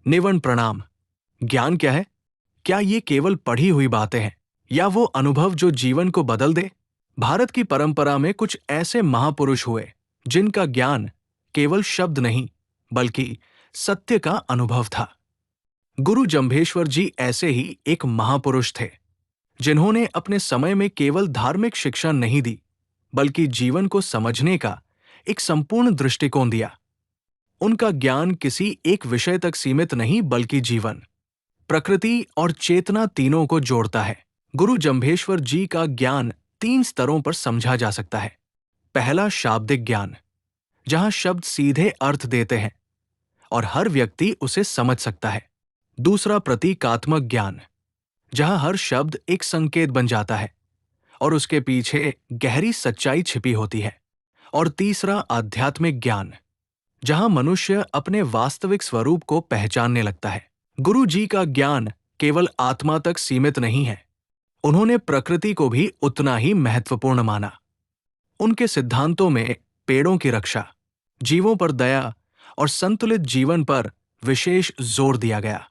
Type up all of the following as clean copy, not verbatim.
निवन प्रणाम। ज्ञान क्या है? क्या ये केवल पढ़ी हुई बातें हैं या वो अनुभव जो जीवन को बदल दे? भारत की परंपरा में कुछ ऐसे महापुरुष हुए जिनका ज्ञान केवल शब्द नहीं बल्कि सत्य का अनुभव था। गुरु जम्भेश्वर जी ऐसे ही एक महापुरुष थे जिन्होंने अपने समय में केवल धार्मिक शिक्षा नहीं दी बल्कि जीवन को समझने का एक संपूर्ण दृष्टिकोण दिया। उनका ज्ञान किसी एक विषय तक सीमित नहीं बल्कि जीवन, प्रकृति और चेतना तीनों को जोड़ता है। गुरु जम्भेश्वर जी का ज्ञान 3 स्तरों पर समझा जा सकता है। पहला शाब्दिक ज्ञान, जहां शब्द सीधे अर्थ देते हैं और हर व्यक्ति उसे समझ सकता है। दूसरा प्रतीकात्मक ज्ञान, जहां हर शब्द एक संकेत बन जाता है और उसके पीछे गहरी सच्चाई छिपी होती है। और तीसरा आध्यात्मिक ज्ञान, जहां मनुष्य अपने वास्तविक स्वरूप को पहचानने लगता है। गुरु जी का ज्ञान केवल आत्मा तक सीमित नहीं है, उन्होंने प्रकृति को भी उतना ही महत्वपूर्ण माना। उनके सिद्धांतों में पेड़ों की रक्षा, जीवों पर दया और संतुलित जीवन पर विशेष जोर दिया गया।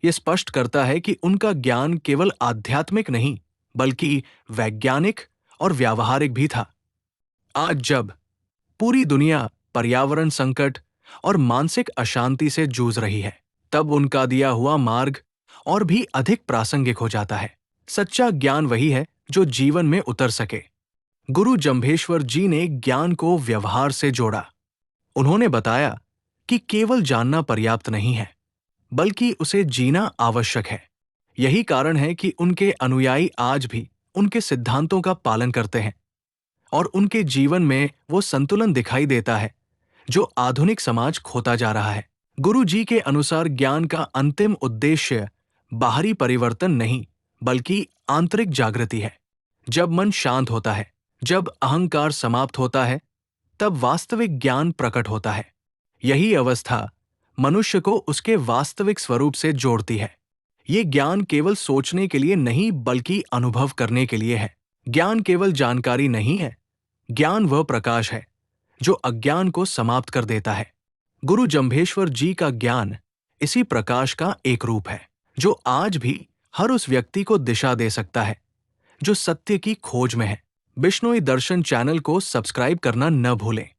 यह स्पष्ट करता है कि उनका ज्ञान केवल आध्यात्मिक नहीं बल्कि वैज्ञानिक और व्यावहारिक भी था। आज जब पूरी दुनिया पर्यावरण संकट और मानसिक अशांति से जूझ रही है, तब उनका दिया हुआ मार्ग और भी अधिक प्रासंगिक हो जाता है। सच्चा ज्ञान वही है जो जीवन में उतर सके। गुरु जम्भेश्वर जी ने ज्ञान को व्यवहार से जोड़ा। उन्होंने बताया कि केवल जानना पर्याप्त नहीं है, बल्कि उसे जीना आवश्यक है। यही कारण है कि उनके अनुयायी आज भी उनके सिद्धांतों का पालन करते हैं और उनके जीवन में वो संतुलन दिखाई देता है जो आधुनिक समाज खोता जा रहा है। गुरु जी के अनुसार ज्ञान का अंतिम उद्देश्य बाहरी परिवर्तन नहीं बल्कि आंतरिक जागृति है। जब मन शांत होता है, जब अहंकार समाप्त होता है, तब वास्तविक ज्ञान प्रकट होता है। यही अवस्था मनुष्य को उसके वास्तविक स्वरूप से जोड़ती है। ये ज्ञान केवल सोचने के लिए नहीं बल्कि अनुभव करने के लिए है। ज्ञान केवल जानकारी नहीं है, ज्ञान वह प्रकाश है जो अज्ञान को समाप्त कर देता है। गुरु जम्भेश्वर जी का ज्ञान इसी प्रकाश का एक रूप है जो आज भी हर उस व्यक्ति को दिशा दे सकता है जो सत्य की खोज में है। बिश्नोई दर्शन चैनल को सब्सक्राइब करना न भूलें।